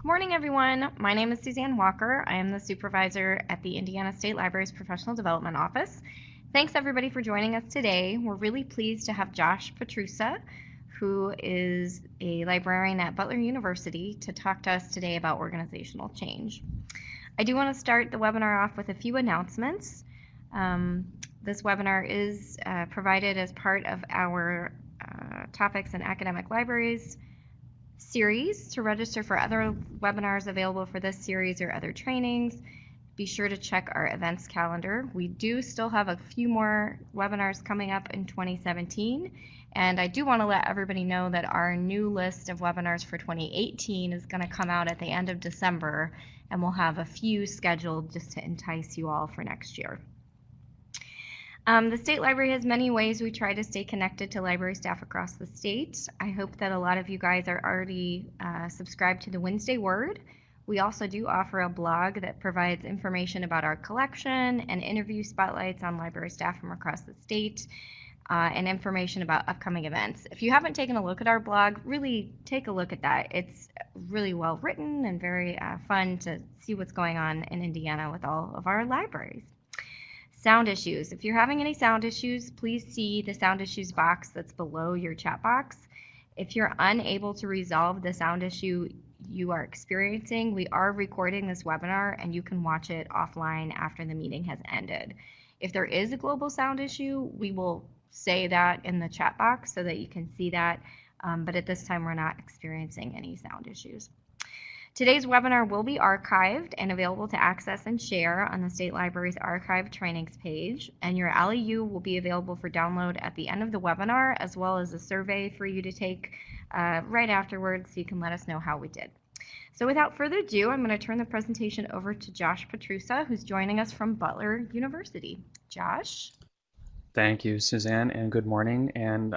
Good morning, everyone. My name is Suzanne Walker. I am the supervisor at the Indiana State Library's Professional Development Office. Thanks, everybody, for joining us today. We're really pleased to have Josh Petrusa, who is a librarian at Butler University, to talk to us today about organizational change. I do want to start the webinar off with a few announcements. This webinar is provided as part of our Topics in Academic Libraries series. To register for other webinars available for this series or other trainings, be sure to check our events calendar. We do still have a few more webinars coming up in 2017, and I do want to let everybody know that our new list of webinars for 2018 is going to come out at the end of December, and we'll have a few scheduled just to entice you all for next year. The State Library has many ways we try to stay connected to library staff across the state. I hope that a lot of you guys are already subscribed to the Wednesday Word. We also do offer a blog that provides information about our collection and interview spotlights on library staff from across the state and information about upcoming events. If you haven't taken a look at our blog, really take a look at that. It's really well written and very fun to see what's going on in Indiana with all of our libraries. Sound issues. If you're having any sound issues, please see the sound issues box that's below your chat box. If you're unable to resolve the sound issue you are experiencing, we are recording this webinar and you can watch it offline after the meeting has ended. If there is a global sound issue, we will say that in the chat box so that you can see that, but at this time we're not experiencing any sound issues. Today's webinar will be archived and available to access and share on the State Library's Archive Trainings page, and your LEU will be available for download at the end of the webinar, as well as a survey for you to take right afterwards so you can let us know how we did. So without further ado, I'm going to turn the presentation over to Josh Petrusa, who's joining us from Butler University. Josh? Thank you, Suzanne, and good morning. And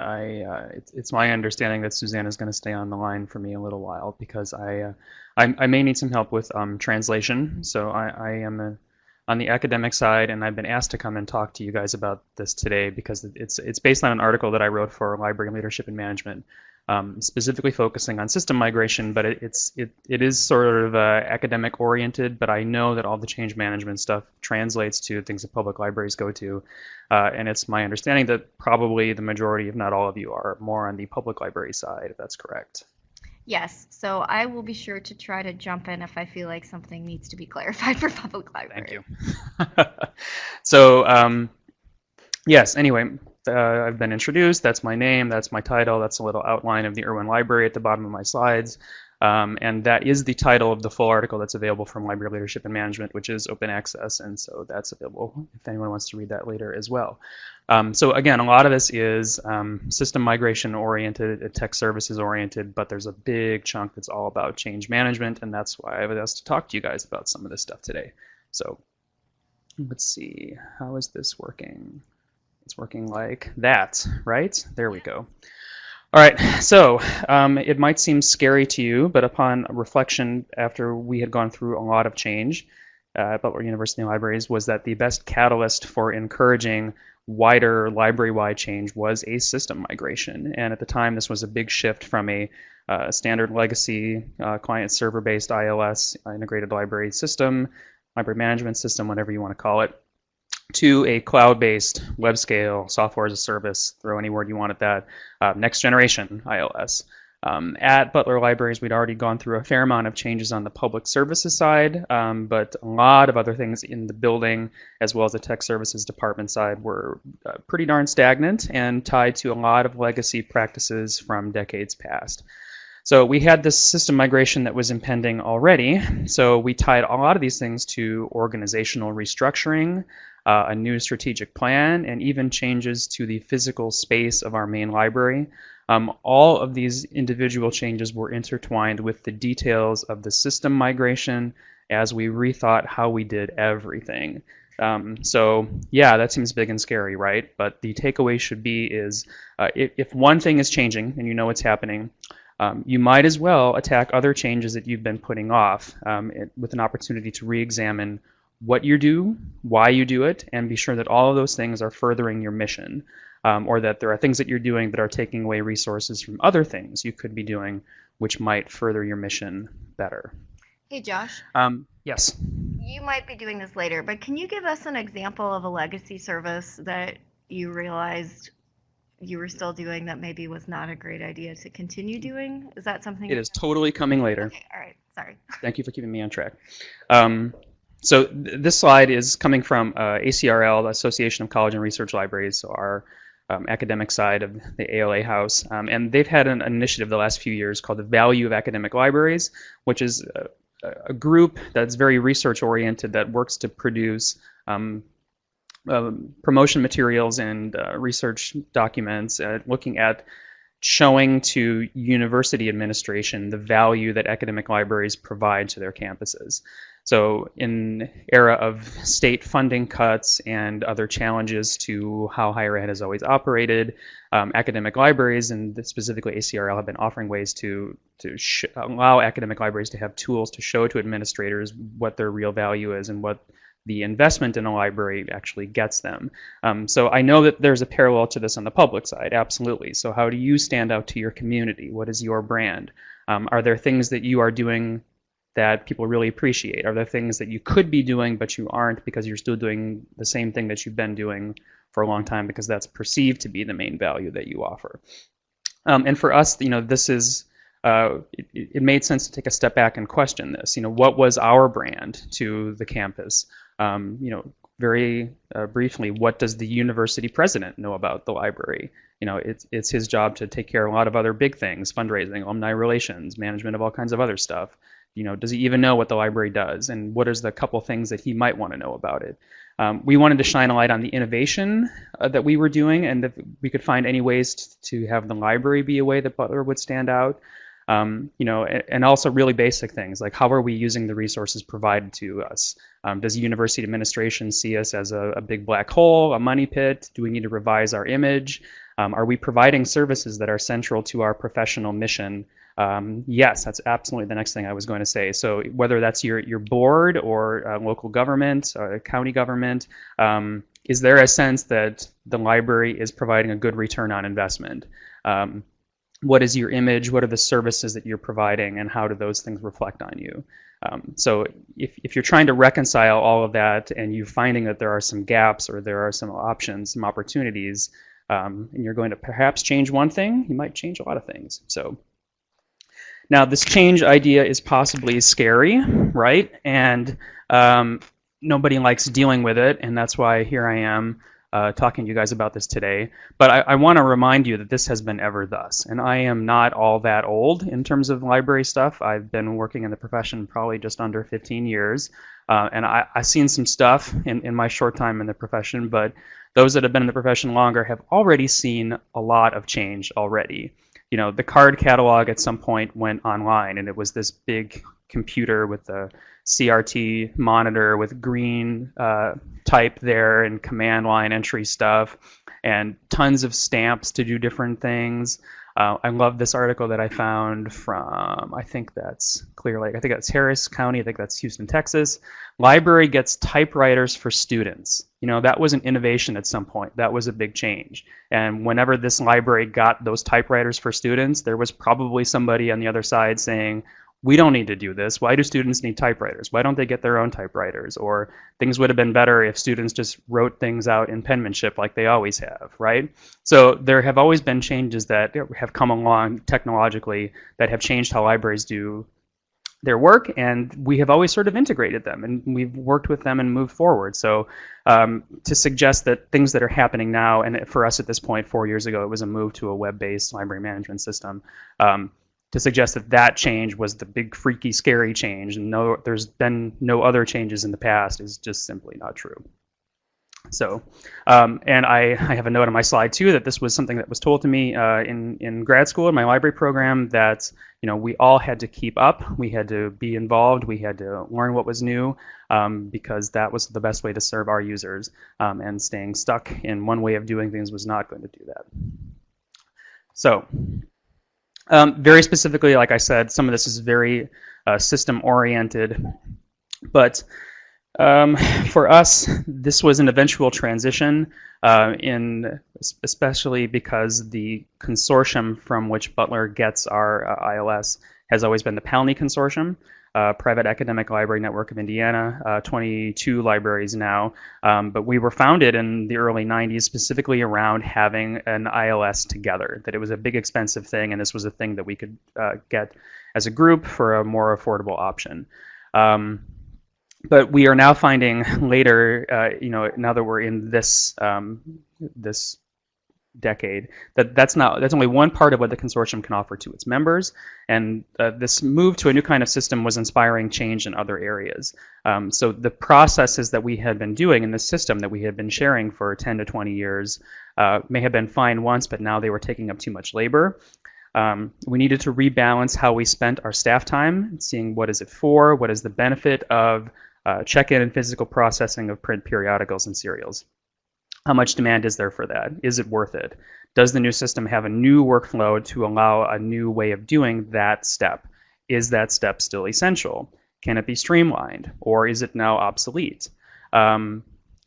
it's my understanding that Suzanne is going to stay on the line for me a little while because I may need some help with translation. So I am on the academic side, and I've been asked to come and talk to you guys about this today because it's based on an article that I wrote for Library Leadership and Management, specifically focusing on system migration, but it is sort of academic oriented, but I know that all the change management stuff translates to things that public libraries go to, and it's my understanding that probably the majority, if not all of you, are more on the public library side, if that's correct. Yes, so I will be sure to try to jump in if I feel like something needs to be clarified for public library. Thank you. So, yes, anyway, I've been introduced. That's my name. That's my title. That's a little outline of the Irwin Library at the bottom of my slides. And that is the title of the full article that's available from Library Leadership and Management, which is open access. And so that's available if anyone wants to read that later as well. So again, a lot of this is system migration oriented, tech services oriented, but there's a big chunk that's all about change management. And that's why I was asked to talk to you guys about some of this stuff today. So let's see, how is this working? It's working like that, right? There we go. All right, so it might seem scary to you, but upon reflection after we had gone through a lot of change at Butler University Libraries was that the best catalyst for encouraging wider library-wide change was a system migration. And at the time, this was a big shift from a standard legacy client server-based ILS, integrated library system, library management system, whatever you want to call it, to a cloud-based, web-scale, software as a service, throw any word you want at that, next-generation ILS. At Butler Libraries, we'd already gone through a fair amount of changes on the public services side, but a lot of other things in the building, as well as the tech services department side, were pretty darn stagnant and tied to a lot of legacy practices from decades past. So we had this system migration that was impending already, so we tied a lot of these things to organizational restructuring, a new strategic plan, and even changes to the physical space of our main library. All of these individual changes were intertwined with the details of the system migration as we rethought how we did everything. So yeah, that seems big and scary, right? But the takeaway should be is if one thing is changing and you know what's happening, you might as well attack other changes that you've been putting off with an opportunity to re-examine what you do, why you do it, and be sure that all of those things are furthering your mission, or that there are things that you're doing that are taking away resources from other things you could be doing which might further your mission better. Hey Josh, Yes, you might be doing this later, but can you give us an example of a legacy service that you realized you were still doing that maybe was not a great idea to continue doing? Is that something it you is totally coming have? later. Okay, all right, sorry. Thank you for keeping me on track. Um, this slide is coming from ACRL, the Association of College and Research Libraries, so our academic side of the ALA house. And they've had an initiative the last few years called the Value of Academic Libraries, which is a group that's very research oriented that works to produce promotion materials and research documents looking at showing to university administration the value that academic libraries provide to their campuses. So in era of state funding cuts and other challenges to how higher ed has always operated, academic libraries, and specifically ACRL, have been offering ways to allow academic libraries to have tools to show to administrators what their real value is and what the investment in a library actually gets them. So I know that there's a parallel to this on the public side, absolutely. So how do you stand out to your community? What is your brand? Are there things that you are doing that people really appreciate? Are there things that you could be doing but you aren't because you're still doing the same thing that you've been doing for a long time because that's perceived to be the main value that you offer? And for us, this is it made sense to take a step back and question this. What was our brand to the campus? Very briefly, what does the university president know about the library? It's his job to take care of a lot of other big things: fundraising, alumni relations, management of all kinds of other stuff. Does he even know what the library does, and what is the couple things that he might want to know about it? We wanted to shine a light on the innovation that we were doing, and if we could find any ways to have the library be a way that Butler would stand out. And also really basic things like how are we using the resources provided to us? Does university administration see us as a big black hole, a money pit? Do we need to revise our image? Are we providing services that are central to our professional mission? Yes, that's absolutely the next thing I was going to say. So whether that's your board or local government, county government, is there a sense that the library is providing a good return on investment? What is your image? What are the services that you're providing, and how do those things reflect on you? So if you're trying to reconcile all of that and you're finding that there are some gaps or there are some options, some opportunities, and you're going to perhaps change one thing, you might change a lot of things. So now this change idea is possibly scary, right? And nobody likes dealing with it, and that's why here I am talking to you guys about this today. But I want to remind you that this has been ever thus. And I am not all that old in terms of library stuff. I've been working in the profession probably just under 15 years. And I've seen some stuff in my short time in the profession, but those that have been in the profession longer have already seen a lot of change already. The card catalog at some point went online, and it was this big computer with a CRT monitor with green type there and command line entry stuff and tons of stamps to do different things. I love this article that I found from, I think that's Clear Lake, I think that's Harris County, I think that's Houston, Texas. Library gets typewriters for students. That was an innovation at some point. That was a big change. And whenever this library got those typewriters for students, there was probably somebody on the other side saying, we don't need to do this. Why do students need typewriters? Why don't they get their own typewriters? Or things would have been better if students just wrote things out in penmanship like they always have, right? So there have always been changes that have come along technologically that have changed how libraries do their work, and we have always sort of integrated them, and we've worked with them and moved forward. So to suggest that things that are happening now, and for us at this point, 4 years ago, it was a move to a web-based library management system, to suggest that change was the big, freaky, scary change, and there's been no other changes in the past is just simply not true. So, and I have a note on my slide too that this was something that was told to me in grad school in my library program, that we all had to keep up, we had to be involved, we had to learn what was new, because that was the best way to serve our users, and staying stuck in one way of doing things was not going to do that. So. Very specifically, like I said, some of this is very system-oriented, but for us, this was an eventual transition, especially because the consortium from which Butler gets our ILS has always been the PALNI Consortium, Private Academic Library Network of Indiana, 22 libraries now. But we were founded in the early 90s specifically around having an ILS together, that it was a big expensive thing, and this was a thing that we could get as a group for a more affordable option. But we are now finding later, now that we're in this this decade, that's only one part of what the consortium can offer to its members, and this move to a new kind of system was inspiring change in other areas. So the processes that we had been doing in the system that we had been sharing for 10 to 20 years may have been fine once, but now they were taking up too much labor. We needed to rebalance how we spent our staff time, seeing what is it for, what is the benefit of check-in and physical processing of print periodicals and serials. How much demand is there for that? Is it worth it? Does the new system have a new workflow to allow a new way of doing that step? Is that step still essential? Can it be streamlined, or is it now obsolete?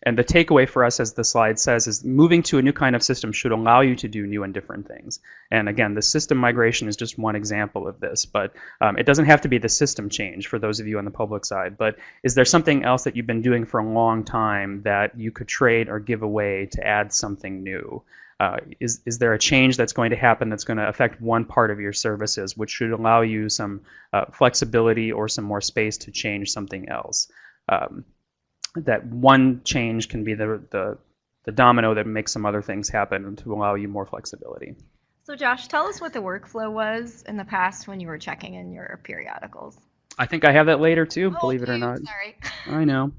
And the takeaway for us, as the slide says, is moving to a new kind of system should allow you to do new and different things. And again, the system migration is just one example of this, but it doesn't have to be the system change for those of you on the public side. But is there something else that you've been doing for a long time that you could trade or give away to add something new? Is there a change that's going to happen that's going to affect one part of your services, which should allow you some flexibility or some more space to change something else? That one change can be the domino that makes some other things happen to allow you more flexibility. So Josh, tell us what the workflow was in the past when you were checking in your periodicals. I think I have that later too, believe it or not. Sorry. I know.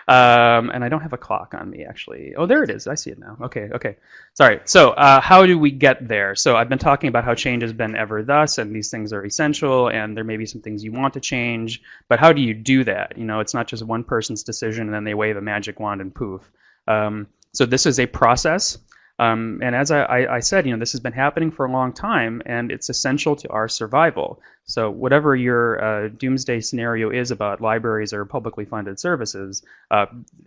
And I don't have a clock on me, actually. Oh, there it is. I see it now. Okay. Sorry. So how do we get there? So I've been talking about how change has been ever thus, and these things are essential, and there may be some things you want to change, but how do you do that? It's not just one person's decision, and then they wave a magic wand and poof. So this is a process. And as I said, this has been happening for a long time, and it's essential to our survival. So whatever your doomsday scenario is about libraries or publicly funded services,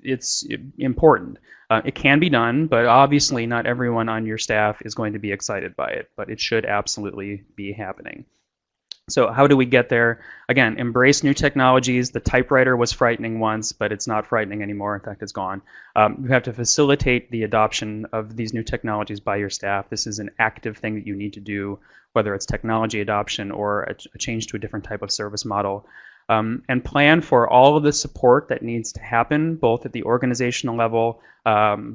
it's important. It can be done, but obviously not everyone on your staff is going to be excited by it, but it should absolutely be happening. So how do we get there? Again, embrace new technologies. The typewriter was frightening once, but it's not frightening anymore. In fact, it's gone. You have to facilitate the adoption of these new technologies by your staff. This is an active thing that you need to do, whether it's technology adoption or a change to a different type of service model. And plan for all of the support that needs to happen, both at the organizational level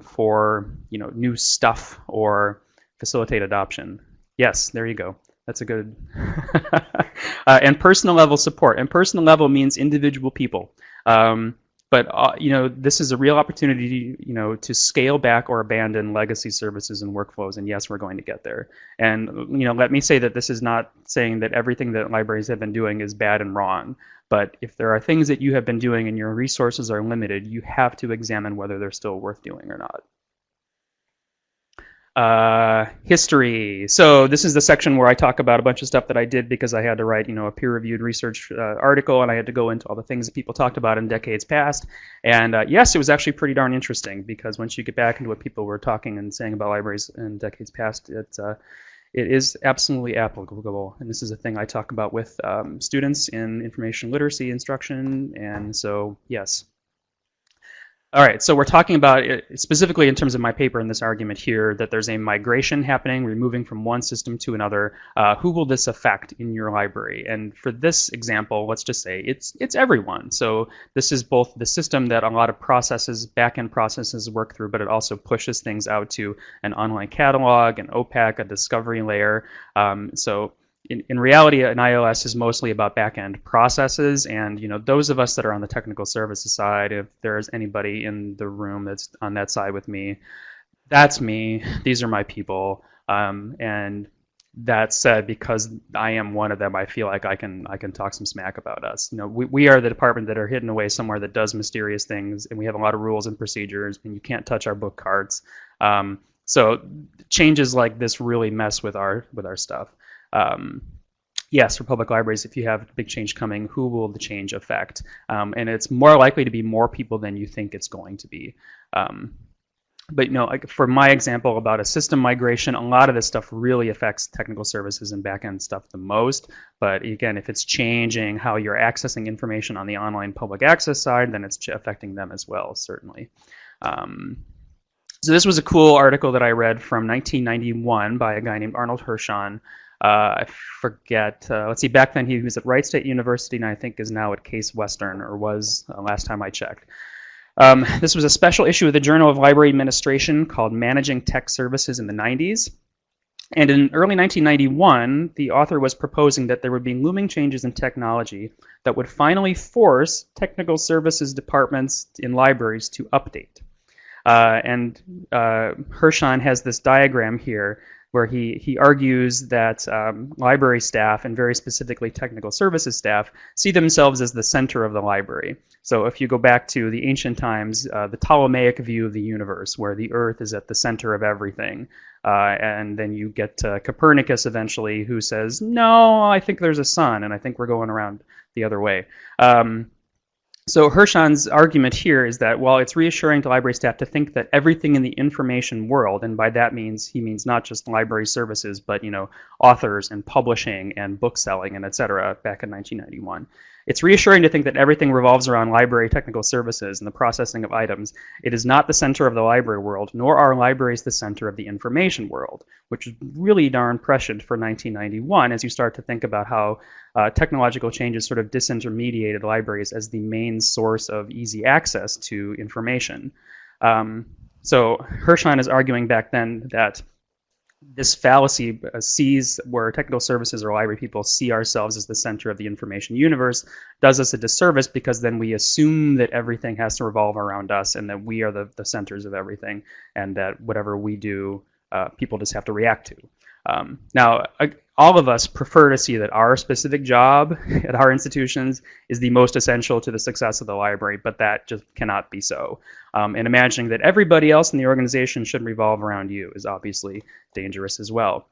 for new stuff or facilitate adoption. Yes, there you go. That's a good. And personal level support. And personal level means individual people. But this is a real opportunity, to scale back or abandon legacy services and workflows. And yes, we're going to get there. And let me say that this is not saying that everything that libraries have been doing is bad and wrong. But if there are things that you have been doing and your resources are limited, you have to examine whether they're still worth doing or not. History. So this is the section where I talk about a bunch of stuff that I did because I had to write, a peer-reviewed research article, and I had to go into all the things that people talked about in decades past. And yes, it was actually pretty darn interesting, because once you get back into what people were talking and saying about libraries in decades past, it is absolutely applicable. And this is a thing I talk about with students in information literacy instruction. And so, yes. All right, so we're talking about, specifically in terms of my paper in this argument here, that there's a migration happening, we're moving from one system to another. Who will this affect in your library? And for this example, let's just say it's everyone. So this is both the system that a lot of processes, back-end processes work through, but it also pushes things out to an online catalog, an OPAC, a discovery layer. So in reality, an ILS is mostly about back-end processes, and those of us that are on the technical services side, if there's anybody in the room that's on that side with me, that's me. These are my people, and that said, because I am one of them, I feel like I can talk some smack about us. We are the department that are hidden away somewhere that does mysterious things, and we have a lot of rules and procedures, and you can't touch our book cards. So changes like this really mess with our stuff. Yes, for public libraries, if you have big change coming, who will the change affect? And it's more likely to be more people than you think it's going to be. But like for my example about a system migration, a lot of this stuff really affects technical services and backend stuff the most. But again, if it's changing how you're accessing information on the online public access side, then it's affecting them as well, certainly. So this was a cool article that I read from 1991 by a guy named Arnold Hirschon. I forget, let's see, back then he was at Wright State University and I think is now at Case Western, or was last time I checked. This was a special issue of the Journal of Library Administration called Managing Tech Services in the 90s. And in early 1991, the author was proposing that there would be looming changes in technology that would finally force technical services departments in libraries to update. Hirschon has this diagram here where he argues that library staff, and very specifically technical services staff, see themselves as the center of the library. So if you go back to the ancient times, the Ptolemaic view of the universe, where the Earth is at the center of everything, and then you get Copernicus eventually, who says, no, I think there's a sun, and I think we're going around the other way. So Hirschon's argument here is that while it's reassuring to library staff to think that everything in the information world, and by that he means not just library services, but authors and publishing and bookselling and et cetera back in 1991. It's reassuring to think that everything revolves around library technical services and the processing of items. It is not the center of the library world, nor are libraries the center of the information world, which is really darn prescient for 1991 as you start to think about how technological changes sort of disintermediated libraries as the main source of easy access to information. So Hirschon is arguing back then that this fallacy sees where technical services or library people see ourselves as the center of the information universe does us a disservice, because then we assume that everything has to revolve around us and that we are the centers of everything, and that whatever we do, people just have to react to. Now, all of us prefer to see that our specific job at our institutions is the most essential to the success of the library, but that just cannot be so. And imagining that everybody else in the organization should revolve around you is obviously dangerous as well.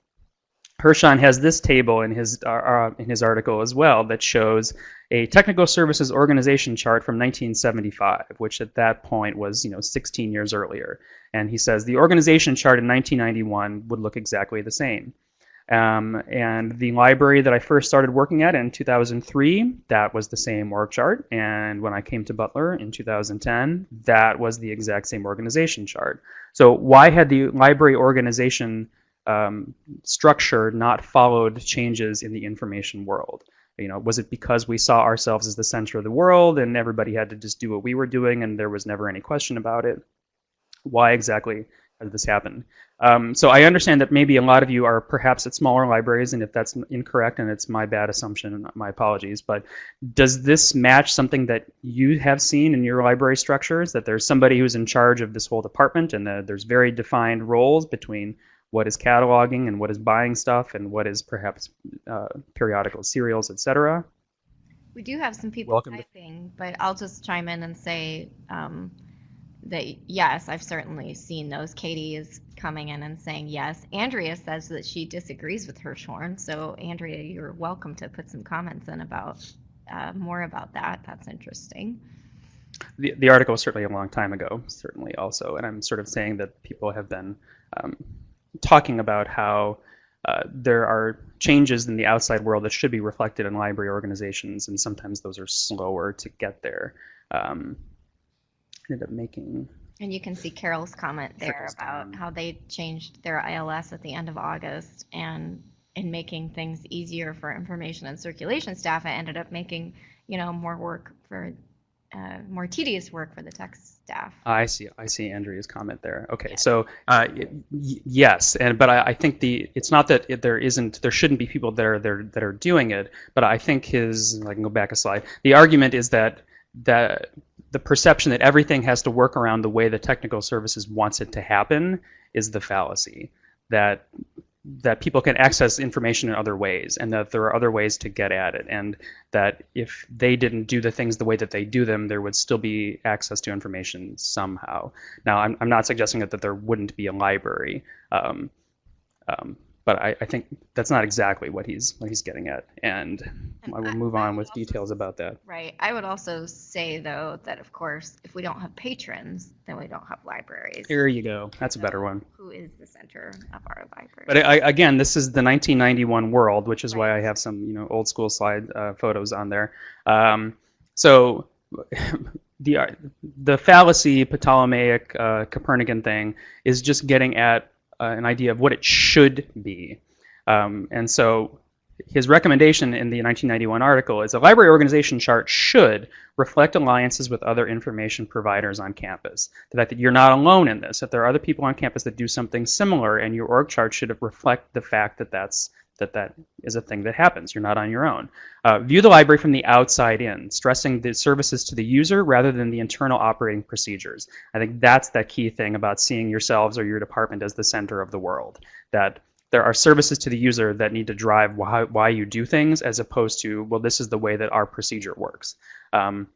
Hirschon has this table in his article as well that shows a technical services organization chart from 1975, which at that point was 16 years earlier. And he says the organization chart in 1991 would look exactly the same. And the library that I first started working at in 2003, that was the same org chart. And when I came to Butler in 2010, that was the exact same organization chart. So why had the library organization structure not followed changes in the information world? Was it because we saw ourselves as the center of the world and everybody had to just do what we were doing and there was never any question about it? Why exactly did this happen? So I understand that maybe a lot of you are perhaps at smaller libraries, and if that's incorrect and it's my bad assumption, my apologies, but does this match something that you have seen in your library structures, that there's somebody who's in charge of this whole department and there's very defined roles between what is cataloging and what is buying stuff and what is perhaps periodicals, serials, etc.? We do have some people typing, but I'll just chime in and say that yes, I've certainly seen those. Katie is coming in and saying yes. Andrea says that she disagrees with Hirschhorn. So Andrea, you're welcome to put some comments in about more about that. That's interesting. The article was certainly a long time ago, certainly also, and I'm sort of saying that people have been talking about how there are changes in the outside world that should be reflected in library organizations, and sometimes those are slower to get there. Ended up making. And you can see Carol's comment there about how they changed their ILS at the end of August, and in making things easier for information and circulation staff, it ended up making more work for more tedious work for the tech staff. I see Andrea's comment there. Okay, yes. So yes, but I think it's not that there shouldn't be people that are doing it, but I think I can go back a slide. The argument is that the perception that everything has to work around the way the technical services wants it to happen is the fallacy. That people can access information in other ways, and that there are other ways to get at it, and that if they didn't do the things the way that they do them, there would still be access to information somehow. Now, I'm not suggesting that there wouldn't be a library, but I think that's not exactly what he's getting at. And And I will move I on would with also details about that. Right. I would also say, though, that of course, if we don't have patrons, then we don't have libraries. Here you go. That's a better So, one. who is the center of our But library? again, this is the 1991 world, which is why I Right. have some, old school slide photos on there. So the the fallacy Ptolemaic Copernican thing is just getting at an idea of what it should be. And so his recommendation in the 1991 article is a library organization chart should reflect alliances with other information providers on campus. The fact that you're not alone in this, that there are other people on campus that do something similar, and your org chart should reflect the fact that that is a thing that happens. You're not on your own. View the library from the outside in, stressing the services to the user rather than the internal operating procedures. I think that's that key thing about seeing yourselves or your department as the center of the world. That there are services to the user that need to drive why you do things, as opposed to, well, this is the way that our procedure works. And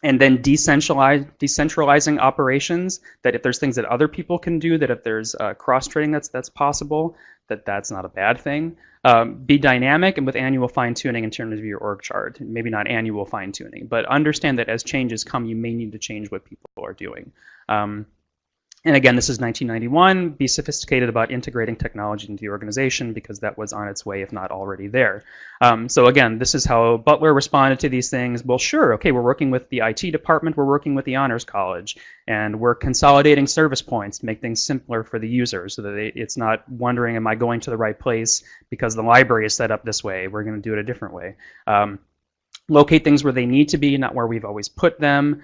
then decentralizing operations, that if there's things that other people can do, that if there's cross-training that's possible, that's not a bad thing. Be dynamic and with annual fine-tuning in terms of your org chart. Maybe not annual fine-tuning, but understand that as changes come, you may need to change what people are doing. And again, this is 1991. Be sophisticated about integrating technology into the organization, because that was on its way, if not already there. So again, this is how Butler responded to these things. Well, sure, okay, we're working with the IT department, we're working with the Honors College, and we're consolidating service points to make things simpler for the user, so that it's not wondering, am I going to the right place because the library is set up this way? We're going to do it a different way. Locate things where they need to be, not where we've always put them.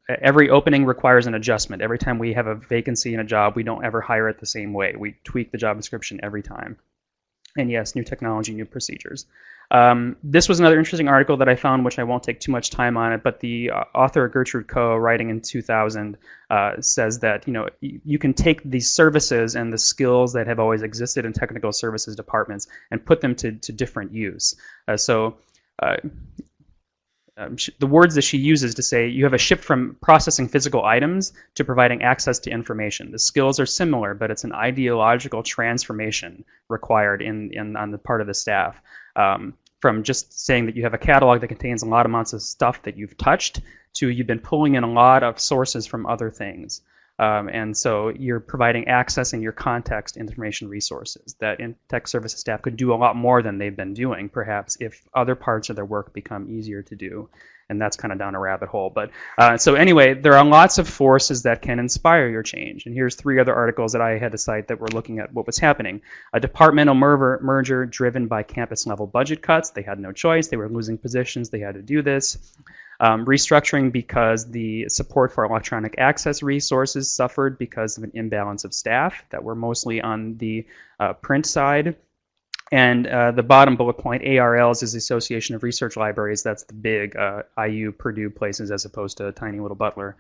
Every opening requires an adjustment. Every time we have a vacancy in a job, we don't ever hire it the same way. We tweak the job description every time. And yes, new technology, new procedures. This was another interesting article that I found, which I won't take too much time on it, but the author Gertrude Koh, writing in 2000, says that you can take these services and the skills that have always existed in technical services departments and put them to different use. The words that she uses to say, you have a shift from processing physical items to providing access to information. The skills are similar, but it's an ideological transformation required on the part of the staff. From just saying that you have a catalog that contains a lot of amounts of stuff that you've touched, to you've been pulling in a lot of sources from other things. And so you're providing access in your context information resources that in tech services staff could do a lot more than they've been doing, perhaps, if other parts of their work become easier to do. And that's kind of down a rabbit hole. But so anyway, there are lots of forces that can inspire your change. And here's 3 other articles that I had to cite that were looking at what was happening. A departmental merger driven by campus level budget cuts. They had no choice. They were losing positions. They had to do this. Restructuring because the support for electronic access resources suffered because of an imbalance of staff that were mostly on the print side. And the bottom bullet point, ARLs, is the Association of Research Libraries. That's the big IU, Purdue places, as opposed to tiny little Butler.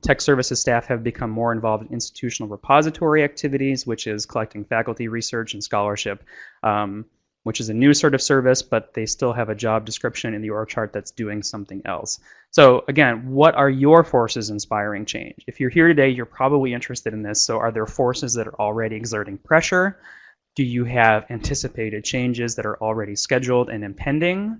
Tech services staff have become more involved in institutional repository activities, which is collecting faculty research and scholarship, which is a new sort of service, but they still have a job description in the org chart that's doing something else. So again, what are your forces inspiring change? If you're here today, you're probably interested in this. So are there forces that are already exerting pressure? Do you have anticipated changes that are already scheduled and impending?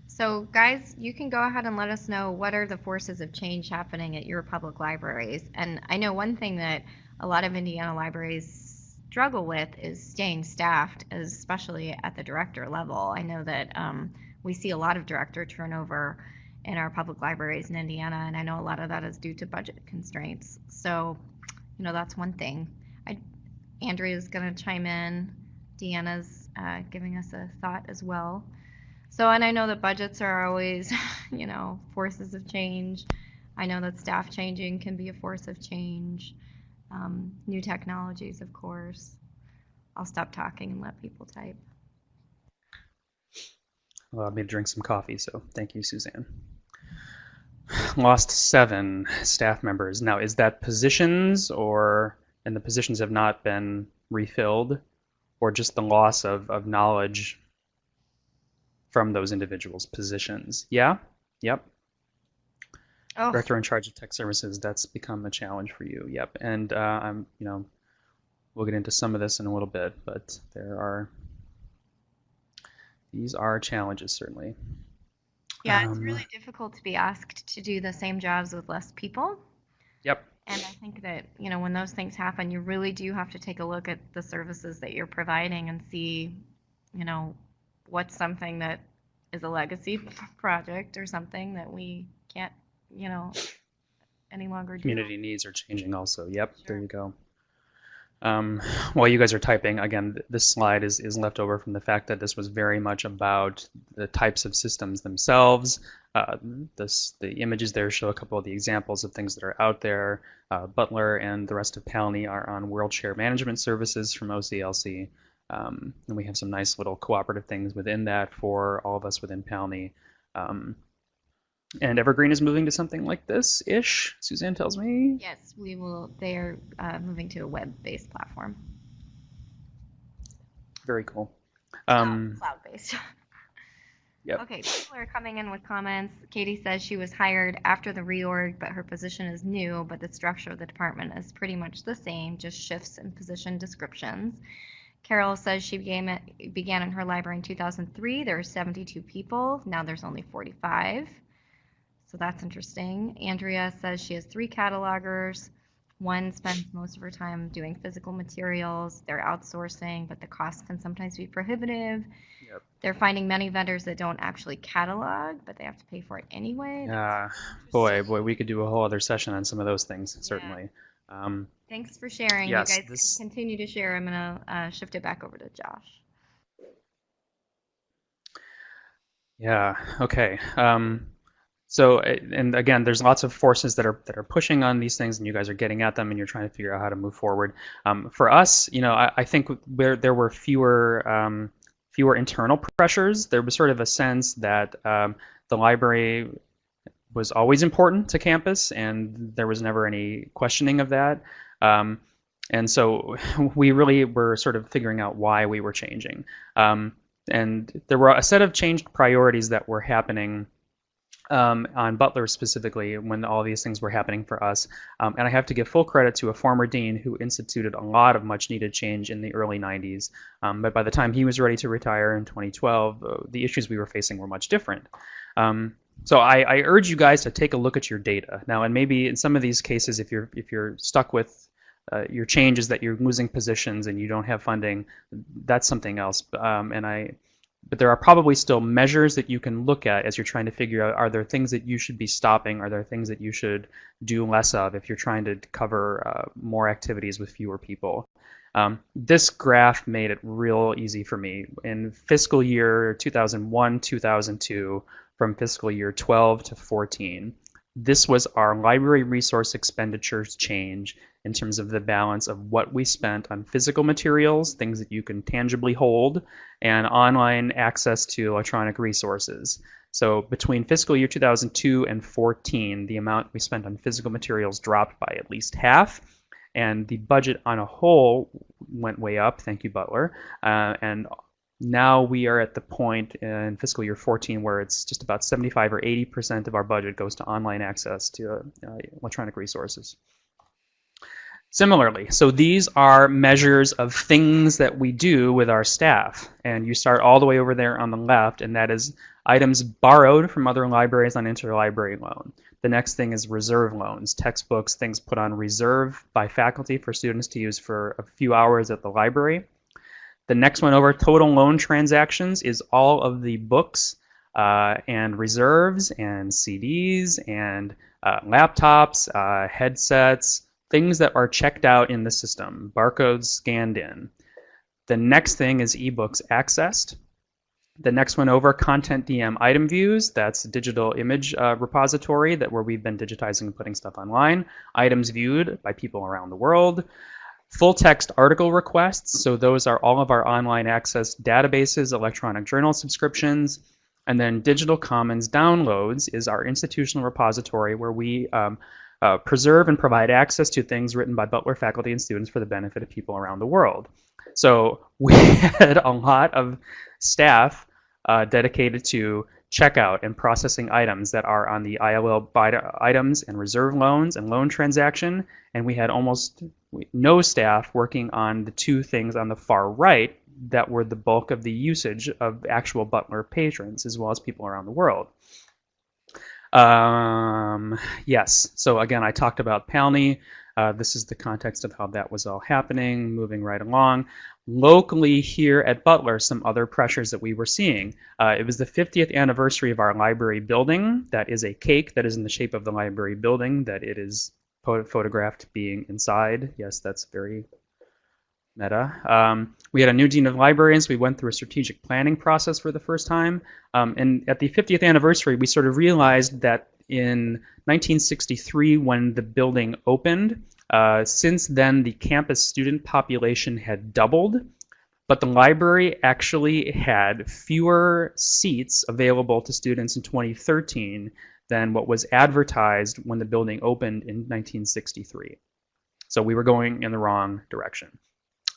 So guys, you can go ahead and let us know what are the forces of change happening at your public libraries. And I know one thing that a lot of Indiana libraries struggle with is staying staffed, especially at the director level. I know that we see a lot of director turnover in our public libraries in Indiana, and I know a lot of that is due to budget constraints. So, that's one thing. Andrea's going to chime in. Deanna's giving us a thought as well. So, and I know that budgets are always, forces of change. I know that staff changing can be a force of change. New technologies, of course. I'll stop talking and let people type. Allowed me to drink some coffee, so thank you, Suzanne. Lost 7 staff members. Now, is that positions, and the positions have not been refilled, or just the loss of knowledge from those individuals' positions? Yeah? Yep. Oh. Director in charge of tech services, that's become a challenge for you. Yep. And we'll get into some of this in a little bit, but there are these are challenges, certainly. Yeah, it's really difficult to be asked to do the same jobs with less people. Yep. And I think that, when those things happen, you really do have to take a look at the services that you're providing and see, what's something that is a legacy project or something that we can't, any longer do. Community needs are changing also. Yep, Sure. there you go. While you guys are typing, again, this slide is left over from the fact that this was very much about the types of systems themselves. The images there show a couple of the examples of things that are out there. Butler and the rest of PALNI are on World Share Management Services from OCLC. And we have some nice little cooperative things within that for all of us within PALNI. And Evergreen is moving to something like this-ish, Suzanne tells me. Yes, we will. They are moving to a web-based platform. Very cool. Cloud-based. Yep. Okay, people are coming in with comments. Katie says she was hired after the reorg, but her position is new, but the structure of the department is pretty much the same, just shifts in position descriptions. Carol says she began in her library in 2003. There were 72 people. Now there's only 45. So that's interesting. Andrea says she has 3 catalogers. One spends most of her time doing physical materials. They're outsourcing, but the costs can sometimes be prohibitive. Yep. They're finding many vendors that don't actually catalog, but they have to pay for it anyway. Yeah, boy, we could do a whole other session on some of those things, certainly. Yeah. Thanks for sharing. Yes, you guys can continue to share. I'm going to shift it back over to Josh. Yeah, okay. So, and again, there's lots of forces that are pushing on these things, and you guys are getting at them, and you're trying to figure out how to move forward. For us, I think there were fewer internal pressures. There was sort of a sense that the library was always important to campus, and there was never any questioning of that. And so we really were sort of figuring out why we were changing. And there were a set of changed priorities that were happening on Butler specifically when all these things were happening for us. And I have to give full credit to a former dean who instituted a lot of much needed change in the early 90s. But by the time he was ready to retire in 2012, the issues we were facing were much different. So I urge you guys to take a look at your data now, and maybe in some of these cases, if you're stuck with your change is that you're losing positions and you don't have funding, that's something else. But there are probably still measures that you can look at as you're trying to figure out, are there things that you should be stopping? Are there things that you should do less of if you're trying to cover more activities with fewer people? This graph made it real easy for me. In fiscal year 2001, 2002, from fiscal year 12 to 14, this was our library resource expenditures change in terms of the balance of what we spent on physical materials, things that you can tangibly hold, and online access to electronic resources. So between fiscal year 2002 and 14, the amount we spent on physical materials dropped by at least half, and the budget on a whole went way up. Thank you, Butler. And now we are at the point in fiscal year 14 where it's just about 75 or 80% of our budget goes to online access to electronic resources. Similarly, so these are measures of things that we do with our staff. And you start all the way over there on the left, and that is items borrowed from other libraries on interlibrary loan. The next thing is reserve loans, textbooks, things put on reserve by faculty for students to use for a few hours at the library. The next one over, total loan transactions, is all of the books and reserves and CDs and laptops, headsets, things that are checked out in the system, barcodes scanned in. The next thing is ebooks accessed. The next one over, content DM item views, that's a digital image repository where we've been digitizing and putting stuff online. Items viewed by people around the world. Full text article requests, so those are all of our online access databases, electronic journal subscriptions. And then digital commons downloads is our institutional repository where we preserve and provide access to things written by Butler faculty and students for the benefit of people around the world. So we had a lot of staff dedicated to checkout and processing items that are on the ILL items and reserve loans and loan transaction, and we had almost no staff working on the two things on the far right, that were the bulk of the usage of actual Butler patrons, as well as people around the world. Yes, so again, I talked about Palney. This is the context of how that was all happening, moving right along. Locally here at Butler, some other pressures that we were seeing. It was the 50th anniversary of our library building. That is a cake that is in the shape of the library building that it is photographed being inside. Yes, that's very meta. We had a new dean of librarians. We went through a strategic planning process for the first time. And at the 50th anniversary, we sort of realized that in 1963, when the building opened, since then the campus student population had doubled, but the library actually had fewer seats available to students in 2013 than what was advertised when the building opened in 1963. So we were going in the wrong direction.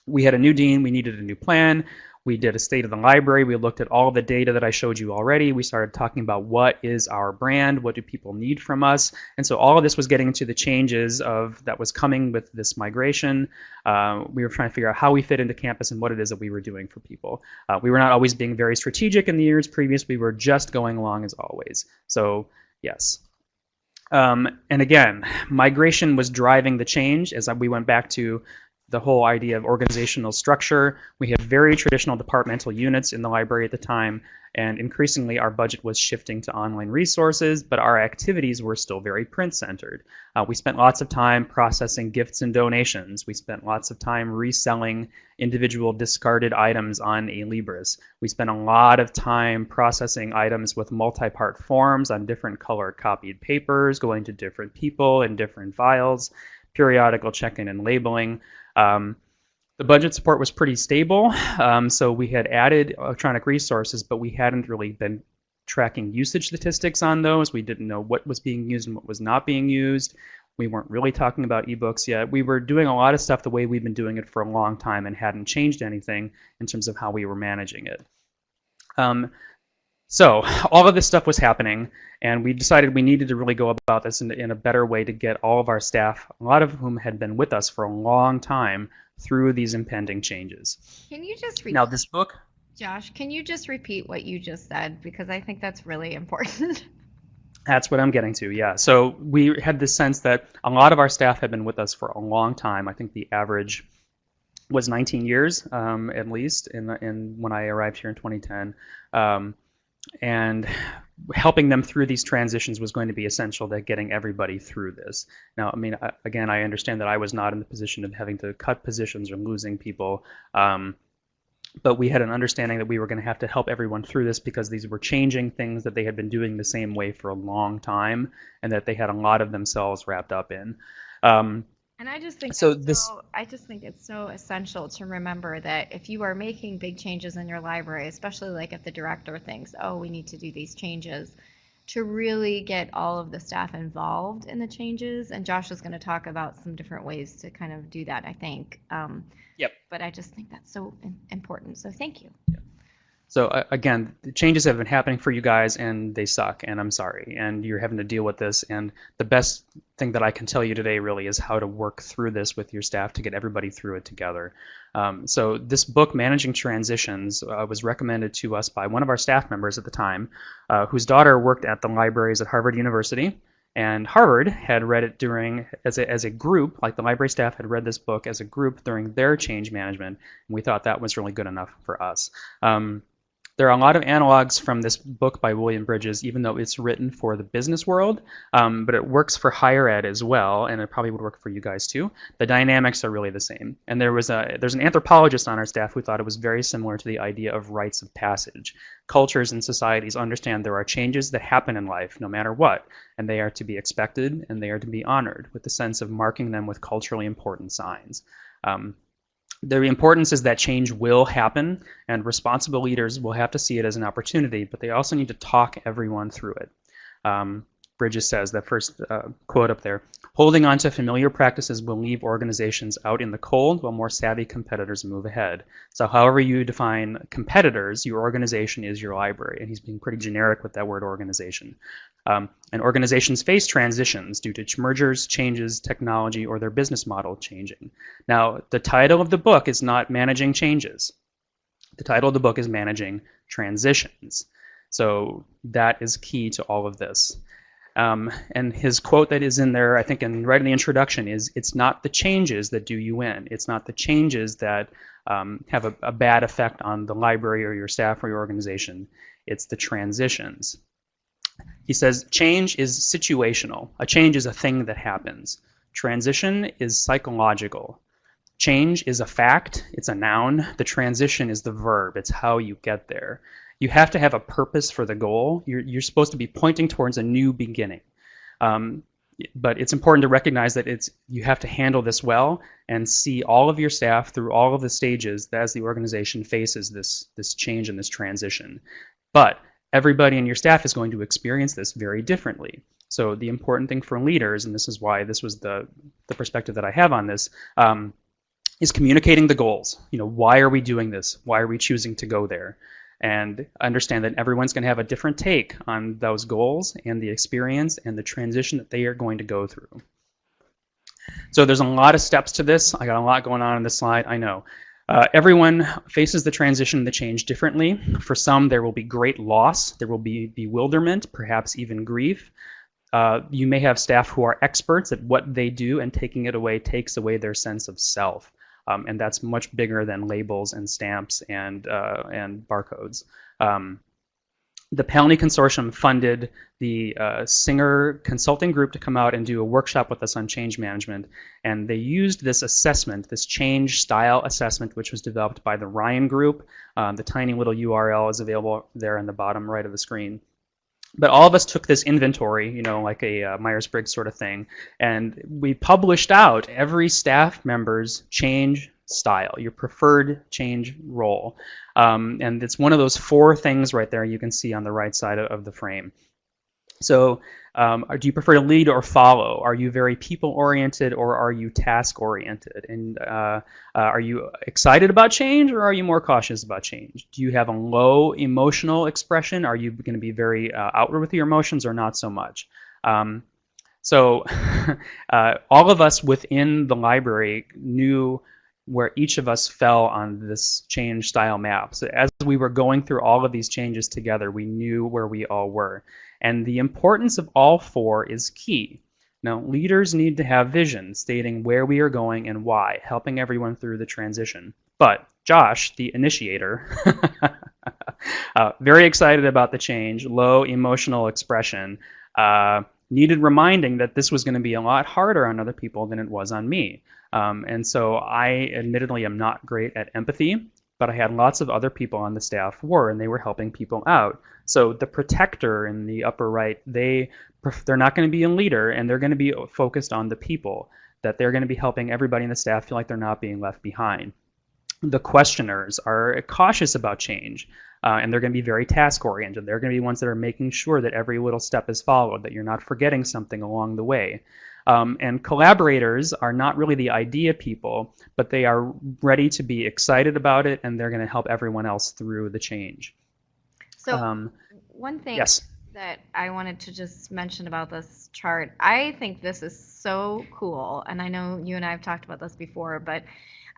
We had a new dean, we needed a new plan. We did a state of the library. We looked at all the data that I showed you already. We started talking about what is our brand, what do people need from us. And so all of this was getting into the changes that was coming with this migration. We were trying to figure out how we fit into campus and what it is that we were doing for people. We were not always being very strategic in the years previous. We were just going along as always. So yes. And again, migration was driving the change as we went back to the whole idea of organizational structure. We had very traditional departmental units in the library at the time, and increasingly our budget was shifting to online resources, but our activities were still very print-centered. We spent lots of time processing gifts and donations. We spent lots of time reselling individual discarded items on a Libris. We spent a lot of time processing items with multi-part forms on different colored copied papers, going to different people in different files, periodical check-in and labeling. The budget support was pretty stable, so we had added electronic resources, but we hadn't really been tracking usage statistics on those. We didn't know what was being used and what was not being used. We weren't really talking about ebooks yet. We were doing a lot of stuff the way we've been doing it for a long time and hadn't changed anything in terms of how we were managing it. So all of this stuff was happening, and we decided we needed to really go about this in a better way to get all of our staff, a lot of whom had been with us for a long time, through these impending changes. Can you just repeat? Now this book, Josh, can you just repeat what you just said? Because I think that's really important. That's what I'm getting to, yeah. So we had this sense that a lot of our staff had been with us for a long time. I think the average was 19 years, at least, when I arrived here in 2010. And helping them through these transitions was going to be essential to getting everybody through this. Now, I mean, again, I understand that I was not in the position of having to cut positions or losing people, but we had an understanding that we were going to have to help everyone through this because these were changing things that they had been doing the same way for a long time and that they had a lot of themselves wrapped up in. And I just think I just think it's so essential to remember that if you are making big changes in your library, especially like if the director thinks, oh, we need to do these changes, to really get all of the staff involved in the changes. And Josh is going to talk about some different ways to kind of do that, I think. Yep. But I just think that's so important. So thank you. Yep. So again, the changes have been happening for you guys, and they suck, and I'm sorry, and you're having to deal with this. And the best thing that I can tell you today really is how to work through this with your staff to get everybody through it together. So this book, Managing Transitions, was recommended to us by one of our staff members at the time, whose daughter worked at the libraries at Harvard University. And Harvard had read it as a group, like the library staff had read this book as a group during their change management, and we thought that was really good enough for us. There are a lot of analogs from this book by William Bridges, even though it's written for the business world, but it works for higher ed as well, and it probably would work for you guys too. The dynamics are really the same. And there's an anthropologist on our staff who thought it was very similar to the idea of rites of passage. Cultures and societies understand there are changes that happen in life no matter what, and they are to be expected and they are to be honored with the sense of marking them with culturally important signs. The importance is that change will happen, and responsible leaders will have to see it as an opportunity, but they also need to talk everyone through it. Bridges says, that first quote up there, holding on to familiar practices will leave organizations out in the cold while more savvy competitors move ahead. So however you define competitors, your organization is your library, and he's being pretty generic with that word organization. And organizations face transitions due to mergers, changes, technology, or their business model changing. Now, the title of the book is not Managing Changes. The title of the book is Managing Transitions. So that is key to all of this. And his quote that is in there, I think, right in the introduction is, "It's not the changes that do you in. It's not the changes that have a bad effect on the library or your staff or your organization. It's the transitions." He says, change is situational. A change is a thing that happens. Transition is psychological. Change is a fact. It's a noun. The transition is the verb. It's how you get there. You have to have a purpose for the goal. You're supposed to be pointing towards a new beginning. But it's important to recognize that you have to handle this well and see all of your staff through all of the stages as the organization faces this change and this transition. But everybody in your staff is going to experience this very differently. So the important thing for leaders, and this is why this was the perspective that I have on this, is communicating the goals. Why are we doing this? Why are we choosing to go there? And understand that everyone's going to have a different take on those goals and the experience and the transition that they are going to go through. So there's a lot of steps to this. I got a lot going on in this slide, I know. Everyone faces the transition, the change differently. For some, there will be great loss. There will be bewilderment, perhaps even grief. You may have staff who are experts at what they do, and taking it away takes away their sense of self. And that's much bigger than labels and stamps and barcodes. The Palney Consortium funded the Singer Consulting Group to come out and do a workshop with us on change management. And they used this assessment, this change style assessment, which was developed by the Ryan Group. The tiny little URL is available there in the bottom right of the screen. But all of us took this inventory, like a Myers-Briggs sort of thing, and we published out every staff member's change style, your preferred change role. And it's one of those 4 things right there you can see on the right side of the frame. So do you prefer to lead or follow? Are you very people-oriented, or are you task-oriented? And are you excited about change, or are you more cautious about change? Do you have a low emotional expression? Are you going to be very outward with your emotions, or not so much? So all of us within the library knew where each of us fell on this change style map. So as we were going through all of these changes together, we knew where we all were. And the importance of all 4 is key. Now, leaders need to have vision stating where we are going and why, helping everyone through the transition. But Josh, the initiator, very excited about the change, low emotional expression, needed reminding that this was going to be a lot harder on other people than it was on me. And so I admittedly am not great at empathy, but I had lots of other people on the staff and they were helping people out. So the protector in the upper right, they're not going to be a leader, and they're going to be focused on the people, that they're going to be helping everybody in the staff feel like they're not being left behind. The questioners are cautious about change, and they're going to be very task-oriented. They're going to be ones that are making sure that every little step is followed, that you're not forgetting something along the way. And collaborators are not really the idea people, but they are ready to be excited about it, and they're going to help everyone else through the change. So one thing yes. that I wanted to just mention about this chart, I think this is so cool, and I know you and I have talked about this before, but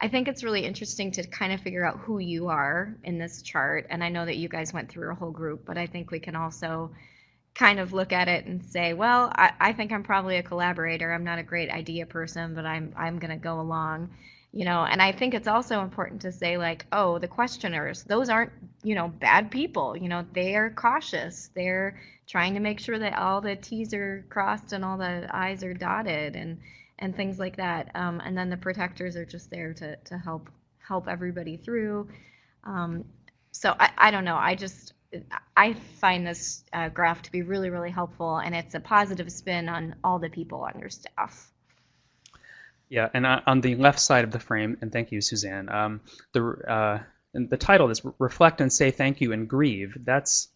I think it's really interesting to kind of figure out who you are in this chart. And I know that you guys went through a whole group, but I think we can also kind of look at it and say, well, I think I'm probably a collaborator. I'm not a great idea person, but I'm going to go along, and I think it's also important to say, like, oh, the questioners, those aren't, bad people. They are cautious. They're trying to make sure that all the T's are crossed and all the I's are dotted and things like that. And then the protectors are just there to help everybody through. So I don't know. I find this graph to be really, really helpful, and it's a positive spin on all the people on your staff. Yeah, and on the left side of the frame, and thank you, Suzanne, the title is Reflect and Say Thank You and Grieve. That's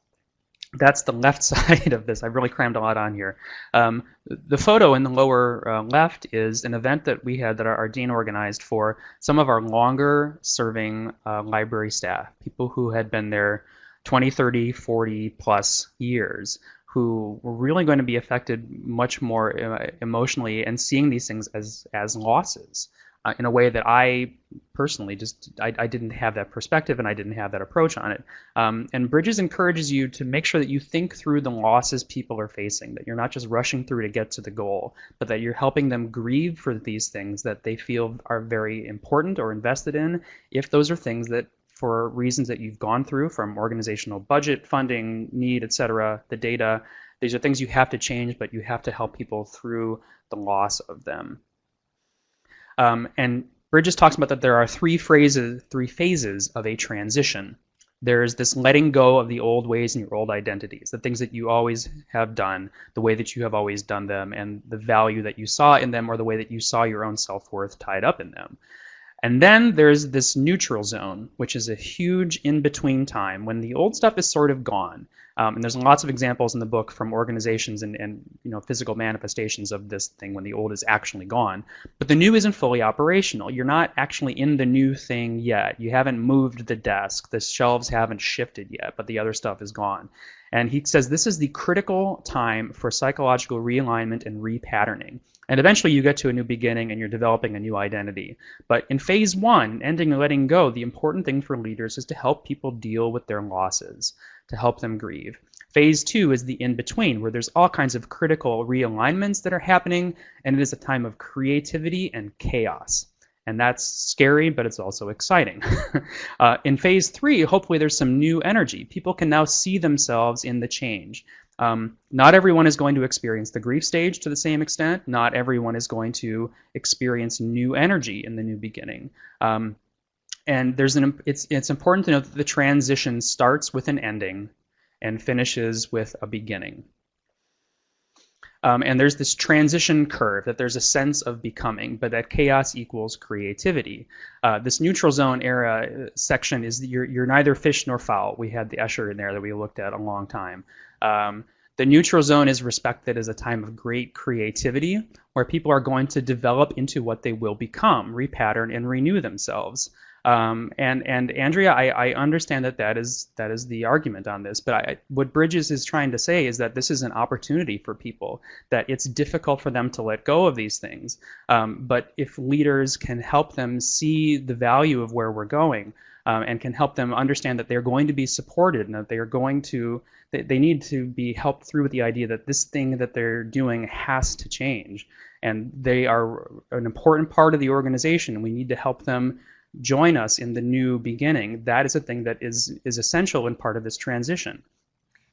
the left side of this. I've really crammed a lot on here. The photo in the lower left is an event that we had that our dean organized for some of our longer serving library staff, people who had been there 20, 30, 40 plus years, who were really going to be affected much more emotionally and seeing these things as losses. in a way that I personally I didn't have that perspective and I didn't have that approach on it. And Bridges encourages you to make sure that you think through the losses people are facing, that you're not just rushing through to get to the goal, but that you're helping them grieve for these things that they feel are very important or invested in, if those are things that, for reasons that you've gone through, from organizational budget, funding, need, etc., the data, these are things you have to change, but you have to help people through the loss of them. And Bridges talks about that there are three phases of a transition. There's this letting go of the old ways and your old identities, the things that you always have done, the way that you have always done them, and the value that you saw in them, or the way that you saw your own self-worth tied up in them. And then there's this neutral zone, which is a huge in-between time when the old stuff is sort of gone. And there's lots of examples in the book from organizations and physical manifestations of this thing when the old is actually gone. But the new isn't fully operational. You're not actually in the new thing yet. You haven't moved the desk. The shelves haven't shifted yet, but the other stuff is gone. And he says this is the critical time for psychological realignment and repatterning. And eventually you get to a new beginning and you're developing a new identity. But in phase one, ending and letting go, the important thing for leaders is to help people deal with their losses, to help them grieve. Phase two is the in-between, where there's all kinds of critical realignments that are happening, and it is a time of creativity and chaos. And that's scary, but it's also exciting. In phase three, hopefully there's some new energy. People can now see themselves in the change. Not everyone is going to experience the grief stage to the same extent. Not everyone is going to experience new energy in the new beginning. And it's important to note that the transition starts with an ending and finishes with a beginning. And there's this transition curve, that there's a sense of becoming, but that chaos equals creativity. This neutral zone era section is you're neither fish nor fowl. We had the Escher in there that we looked at a long time. The neutral zone is respected as a time of great creativity, where people are going to develop into what they will become, repattern and renew themselves. And Andrea, I understand that is the argument on this, but what Bridges is trying to say is that this is an opportunity for people, that it's difficult for them to let go of these things. But if leaders can help them see the value of where we're going, and can help them understand that they're going to be supported and that they need to be helped through with the idea that this thing that they're doing has to change, and they are an important part of the organization, and we need to help them join us in the new beginning. That is a thing that is essential and part of this transition.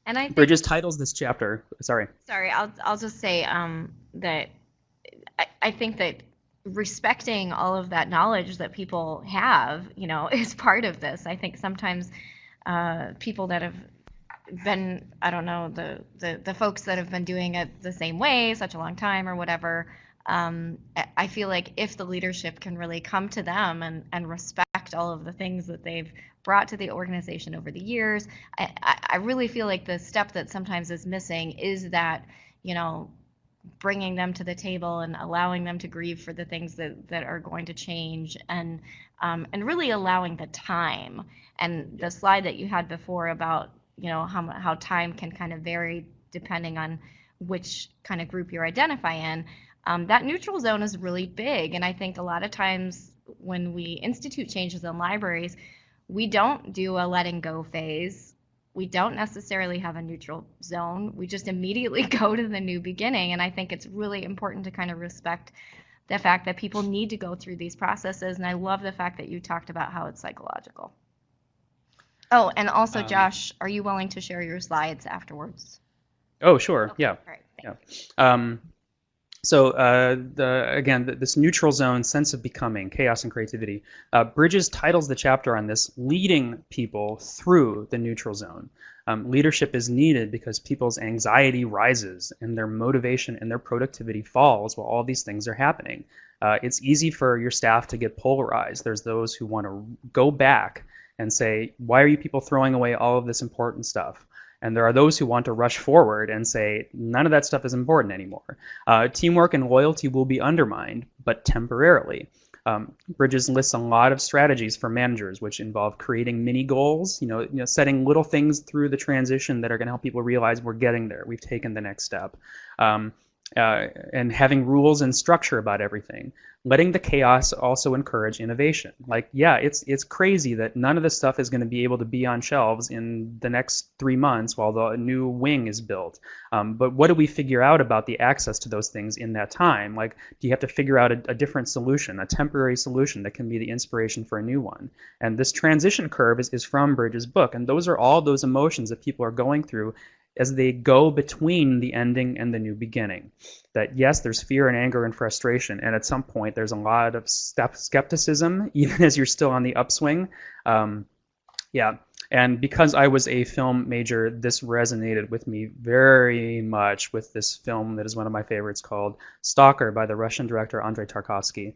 And I think Bridges titles this chapter. Sorry, I'll just say that I think that respecting all of that knowledge that people have, is part of this. I think sometimes people that have been, I don't know, the folks that have been doing it the same way such a long time or whatever, I feel like if the leadership can really come to them and respect all of the things that they've brought to the organization over the years, I really feel like the step that sometimes is missing is that, bringing them to the table and allowing them to grieve for the things that are going to change, and really allowing the time. And the slide that you had before about, how time can kind of vary depending on which kind of group you identify in. That neutral zone is really big, and I think a lot of times when we institute changes in libraries, we don't do a letting go phase. We don't necessarily have a neutral zone. We just immediately go to the new beginning, and I think it's really important to kind of respect the fact that people need to go through these processes, and I love the fact that you talked about how it's psychological. Oh, and also, Josh, are you willing to share your slides afterwards? Oh, sure. Okay. Yeah. All right. Thanks. So this neutral zone, sense of becoming, chaos and creativity. Bridges titles the chapter on this, leading people through the neutral zone. Leadership is needed because people's anxiety rises and their motivation and their productivity falls while all these things are happening. It's easy for your staff to get polarized. There's those who want to go back and say, why are you people throwing away all of this important stuff? And there are those who want to rush forward and say, none of that stuff is important anymore. Teamwork and loyalty will be undermined, but temporarily. Bridges lists a lot of strategies for managers, which involve creating mini goals, setting little things through the transition that are going to help people realize we're getting there. We've taken the next step. and having rules and structure about everything. Letting the chaos also encourage innovation. Like, yeah, it's crazy that none of this stuff is going to be able to be on shelves in the next 3 months while the new wing is built. But what do we figure out about the access to those things in that time? Like, do you have to figure out a different solution, a temporary solution that can be the inspiration for a new one? And this transition curve is from Bridges' book. And those are all those emotions that people are going through as they go between the ending and the new beginning. That yes, there's fear and anger and frustration, and at some point there's a lot of skepticism, even as you're still on the upswing. Yeah, and because I was a film major, this resonated with me very much with this film that is one of my favorites called Stalker by the Russian director Andrei Tarkovsky.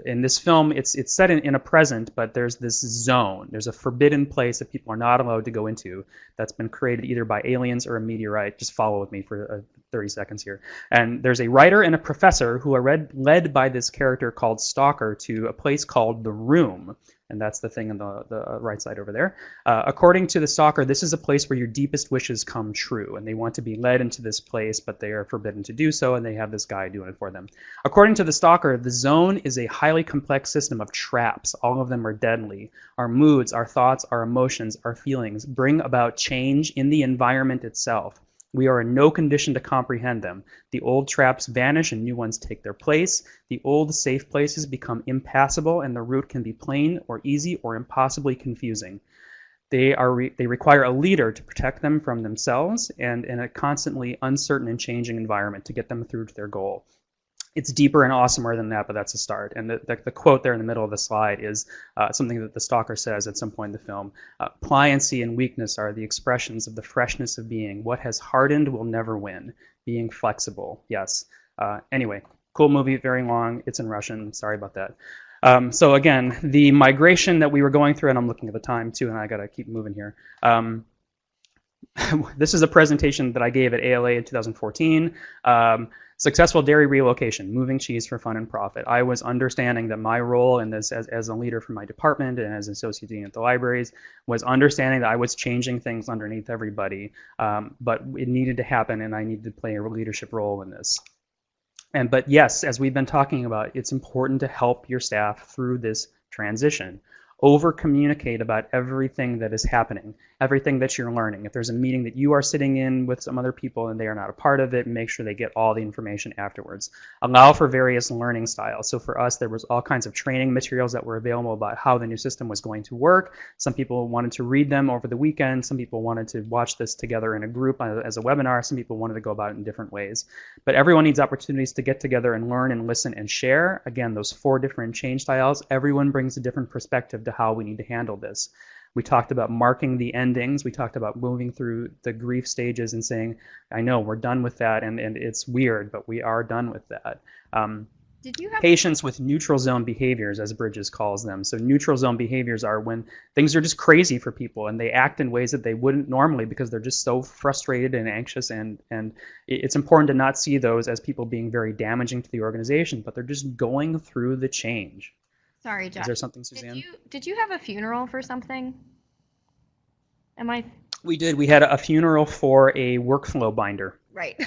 In this film, it's set in a present, but there's this zone. There's a forbidden place that people are not allowed to go into that's been created either by aliens or a meteorite. Just follow with me for 30 seconds here. And there's a writer and a professor who are led by this character called Stalker to a place called the Room. And that's the thing on the right side over there. According to the Stalker, this is a place where your deepest wishes come true, and they want to be led into this place, but they are forbidden to do so, and they have this guy doing it for them. According to the Stalker, the zone is a highly complex system of traps. All of them are deadly. Our moods, our thoughts, our emotions, our feelings bring about change in the environment itself. We are in no condition to comprehend them. The old traps vanish and new ones take their place. The old safe places become impassable, and the route can be plain or easy or impossibly confusing. They require a leader to protect them from themselves and in a constantly uncertain and changing environment to get them through to their goal. It's deeper and awesomer than that, but that's a start. And the quote there in the middle of the slide is something that the Stalker says at some point in the film. Pliancy and weakness are the expressions of the freshness of being. What has hardened will never win. Being flexible, yes. Anyway, cool movie, very long. It's in Russian. Sorry about that. So again, the migration that we were going through, and I'm looking at the time too, and I got to keep moving here. This is a presentation that I gave at ALA in 2014. Successful dairy relocation, moving cheese for fun and profit. I was understanding that my role in this as a leader for my department and as an associate dean at the libraries was understanding that I was changing things underneath everybody, but it needed to happen and I needed to play a leadership role in this. But yes, as we've been talking about, it's important to help your staff through this transition. Over-communicate about everything that is happening, everything that you're learning. If there's a meeting that you are sitting in with some other people and they are not a part of it, make sure they get all the information afterwards. Allow for various learning styles. So for us, there was all kinds of training materials that were available about how the new system was going to work. Some people wanted to read them over the weekend. Some people wanted to watch this together in a group as a webinar. Some people wanted to go about it in different ways. But everyone needs opportunities to get together and learn and listen and share. Again, those 4 different change styles, everyone brings a different perspective to how we need to handle this. We talked about marking the endings. We talked about moving through the grief stages and saying, I know we're done with that and it's weird, but we are done with that. Did you have Patience with neutral zone behaviors, as Bridges calls them. So neutral zone behaviors are when things are just crazy for people and they act in ways that they wouldn't normally because they're just so frustrated and anxious, and it's important to not see those as people being very damaging to the organization, but they're just going through the change. Sorry, Josh. Is there something, Suzanne? Did you have a funeral for something? Am I We did. We had a funeral for a workflow binder. right?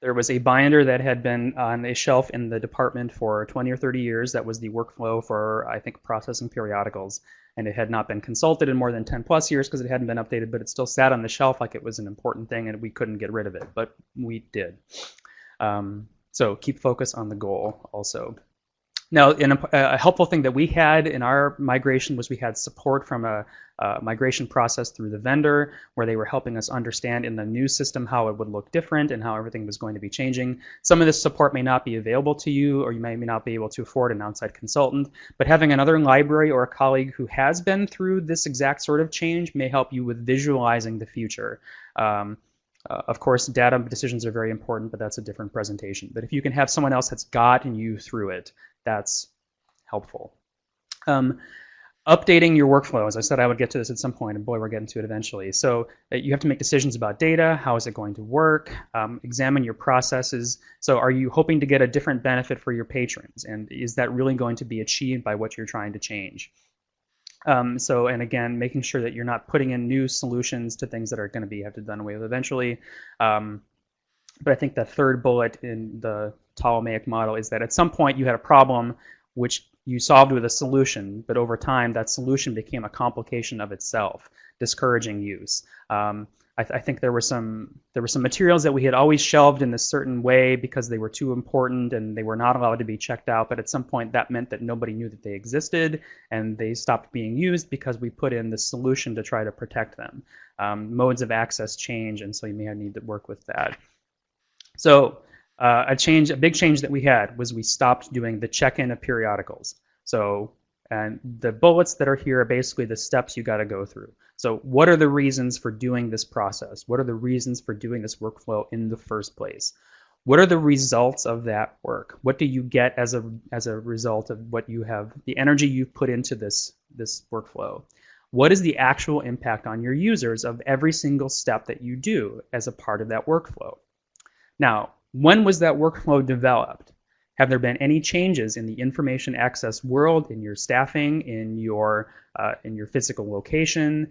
There was a binder that had been on a shelf in the department for 20 or 30 years. That was the workflow for, I think, processing periodicals. And it had not been consulted in more than 10 plus years because it hadn't been updated, but it still sat on the shelf like it was an important thing and we couldn't get rid of it, but we did. So keep focus on the goal also. Now, a helpful thing that we had in our migration was we had support from a migration process through the vendor where they were helping us understand in the new system how it would look different and how everything was going to be changing. Some of this support may not be available to you, or you may not be able to afford an outside consultant, but having another library or a colleague who has been through this exact sort of change may help you with visualizing the future. Of course, data decisions are very important, but that's a different presentation. But if you can have someone else that's gotten you through it, that's helpful. Updating your workflow. As I said, I would get to this at some point, and boy, we're getting to it eventually. So you have to make decisions about data. How is it going to work? Examine your processes. So are you hoping to get a different benefit for your patrons? And is that really going to be achieved by what you're trying to change? And again, making sure that you're not putting in new solutions to things that are going to have to be done away with eventually. But I think the third bullet in the Ptolemaic model is that at some point you had a problem which you solved with a solution, but over time that solution became a complication of itself, discouraging use. I think there were some materials that we had always shelved in a certain way because they were too important and they were not allowed to be checked out. But at some point, that meant that nobody knew that they existed, and they stopped being used because we put in the solution to try to protect them. Modes of access change, and so you may need to work with that. So a big change that we had was we stopped doing the check-in of periodicals. So, and the bullets that are here are basically the steps you got to go through. So what are the reasons for doing this process? What are the reasons for doing this workflow in the first place? What are the results of that work? What do you get as a result of what you have, the energy you've put into this workflow? What is the actual impact on your users of every single step that you do as a part of that workflow? Now, when was that workflow developed? Have there been any changes in the information access world, in your staffing, in your physical location,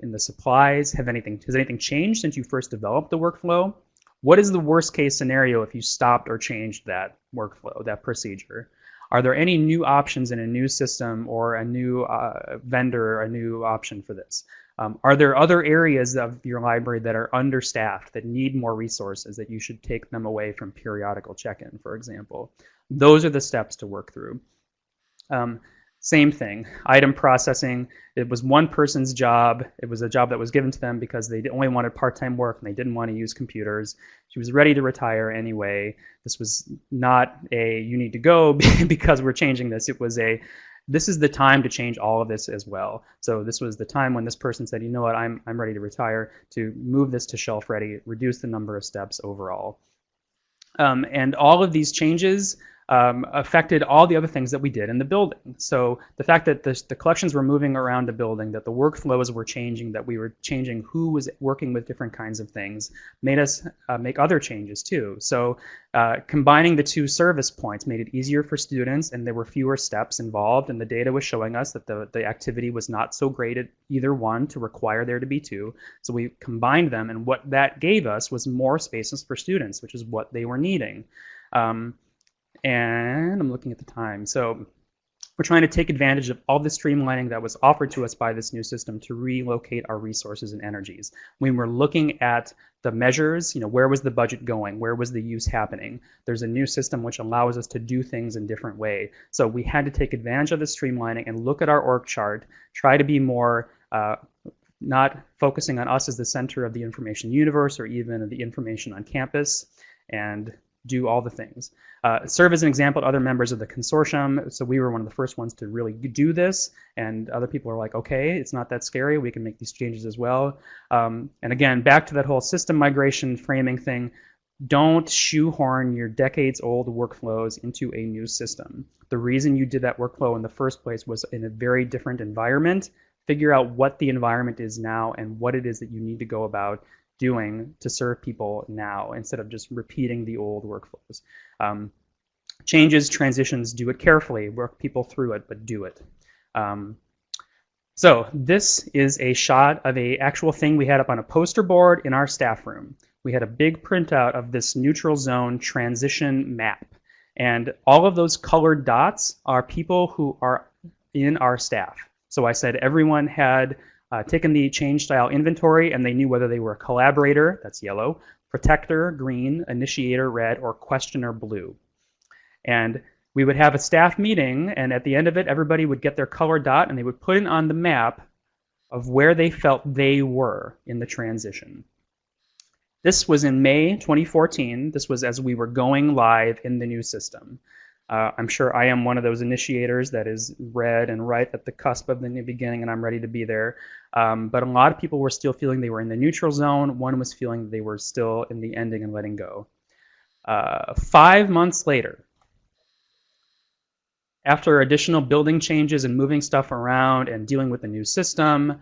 in the supplies? Has anything changed since you first developed the workflow? What is the worst case scenario if you stopped or changed that workflow, that procedure? Are there any new options in a new system or a new vendor, a new option for this? Are there other areas of your library that are understaffed, that need more resources, that you should take them away from periodical check-in, for example? Those are the steps to work through. Same thing, item processing. It was one person's job. It was a job that was given to them because they only wanted part-time work and they didn't want to use computers. She was ready to retire anyway. This was not a, you need to go because we're changing this. It was a, this is the time to change all of this as well. So this was the time when this person said, you know what, I'm ready to retire, to move this to shelf ready, reduce the number of steps overall. And all of these changes affected all the other things that we did in the building. So the fact that the collections were moving around the building, that the workflows were changing, that we were changing who was working with different kinds of things, made us make other changes too. So combining the two service points made it easier for students, and there were fewer steps involved, and the data was showing us that the activity was not so great at either one to require there to be two. So we combined them, and what that gave us was more spaces for students, which is what they were needing. And I'm looking at the time. So we're trying to take advantage of all the streamlining that was offered to us by this new system to relocate our resources and energies. When we're looking at the measures, you know, where was the budget going? Where was the use happening? There's a new system which allows us to do things in a different way. So we had to take advantage of the streamlining and look at our org chart, try to be more not focusing on us as the center of the information universe or even the information on campus, and do all the things. Serve as an example to other members of the consortium. So we were one of the first ones to really do this, and other people are like, okay, it's not that scary, we can make these changes as well. And again, back to that whole system migration framing thing, don't shoehorn your decades-old workflows into a new system. The reason you did that workflow in the first place was in a very different environment. Figure out what the environment is now and what it is that you need to go about doing to serve people now instead of just repeating the old workflows. Changes, transitions, do it carefully, work people through it, but do it. So this is a shot of an actual thing we had up on a poster board in our staff room. We had a big printout of this neutral zone transition map. And all of those colored dots are people who are in our staff. So I said everyone had taken the change style inventory and they knew whether they were a collaborator, that's yellow, protector, green, initiator, red, or questioner, blue. And we would have a staff meeting, and at the end of it, everybody would get their color dot and they would put it on the map of where they felt they were in the transition. This was in May 2014. This was as we were going live in the new system. I'm sure I am one of those initiators that is red and right at the cusp of the new beginning, and I'm ready to be there. But a lot of people were still feeling they were in the neutral zone. One was feeling they were still in the ending and letting go. 5 months later, after additional building changes and moving stuff around and dealing with the new system,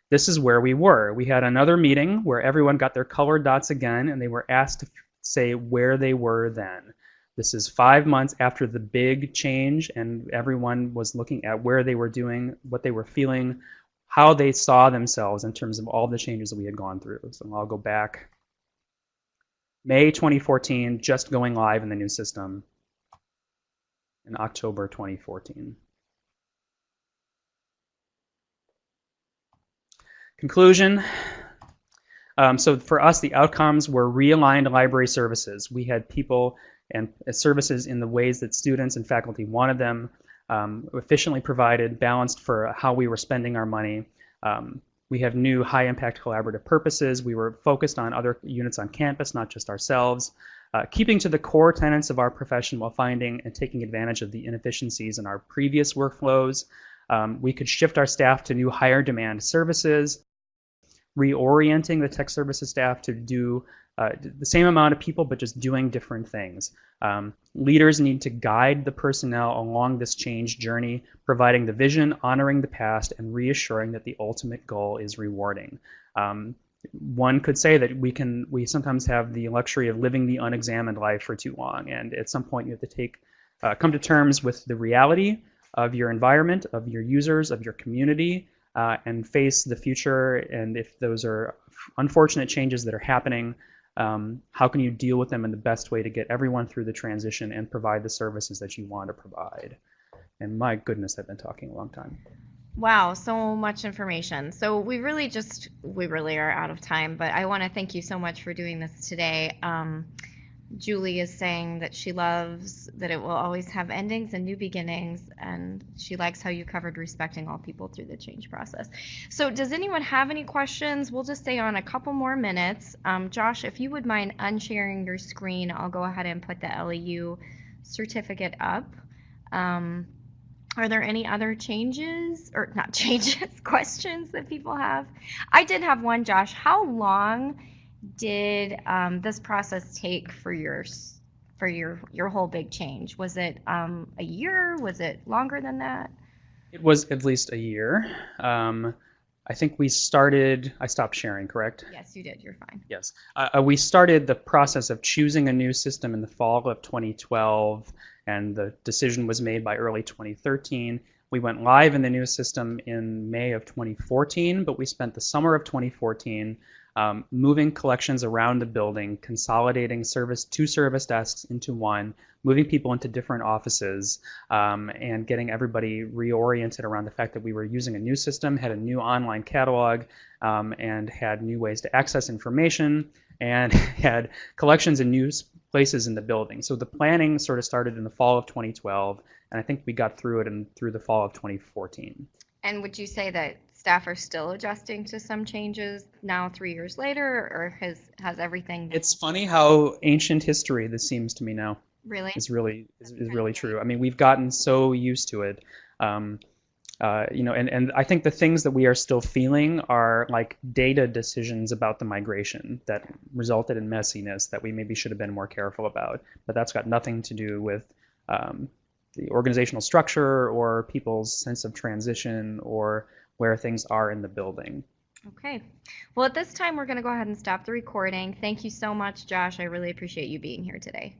this is where we were. We had another meeting where everyone got their colored dots again, and they were asked to say where they were then. This is 5 months after the big change, and everyone was looking at where they were doing, what they were feeling, how they saw themselves in terms of all the changes that we had gone through. So I'll go back. May 2014, just going live in the new system in October 2014. Conclusion. So for us, the outcomes were realigned library services. We had people and services in the ways that students and faculty wanted them, efficiently provided, balanced for how we were spending our money. We have new high-impact collaborative purposes. We were focused on other units on campus, not just ourselves. Keeping to the core tenets of our profession while finding and taking advantage of the inefficiencies in our previous workflows. We could shift our staff to new higher demand services, reorienting the tech services staff to do the same amount of people, but just doing different things. Leaders need to guide the personnel along this change journey, providing the vision, honoring the past, and reassuring that the ultimate goal is rewarding. One could say that we sometimes have the luxury of living the unexamined life for too long, and at some point you have to come to terms with the reality of your environment, of your users, of your community, and face the future. And if those are unfortunate changes that are happening, how can you deal with them in the best way to get everyone through the transition and provide the services that you want to provide? And my goodness, I've been talking a long time. Wow, so much information. So we really are out of time, but I want to thank you so much for doing this today. Julie is saying that she loves that it will always have endings and new beginnings, and she likes how you covered respecting all people through the change process. So does anyone have any questions? We'll just stay on a couple more minutes. Josh, if you would mind unsharing your screen, I'll go ahead and put the LEU certificate up. Are there any other changes, or not changes, questions that people have? I did have one, Josh. How long did this process take for your whole big change? Was it a year? Was it longer than that? It was at least a year. I think I stopped sharing, correct? Yes, you did. You're fine. Yes. We started the process of choosing a new system in the fall of 2012, and the decision was made by early 2013. We went live in the new system in May of 2014, but we spent the summer of 2014 moving collections around the building, consolidating two service desks into one, moving people into different offices, and getting everybody reoriented around the fact that we were using a new system, had a new online catalog, and had new ways to access information, and had collections in new places in the building. So the planning sort of started in the fall of 2012, and I think we got through it through the fall of 2014. And would you say that staff are still adjusting to some changes now 3 years later, or has everything been... It's funny how ancient history this seems to me now. Really? Is really true. I mean, we've gotten so used to it. And I think the things that we are still feeling are like data decisions about the migration that resulted in messiness that we maybe should have been more careful about. But that's got nothing to do with the organizational structure or people's sense of transition or where things are in the building. Okay. Well, at this time, we're going to go ahead and stop the recording. Thank you so much, Josh. I really appreciate you being here today.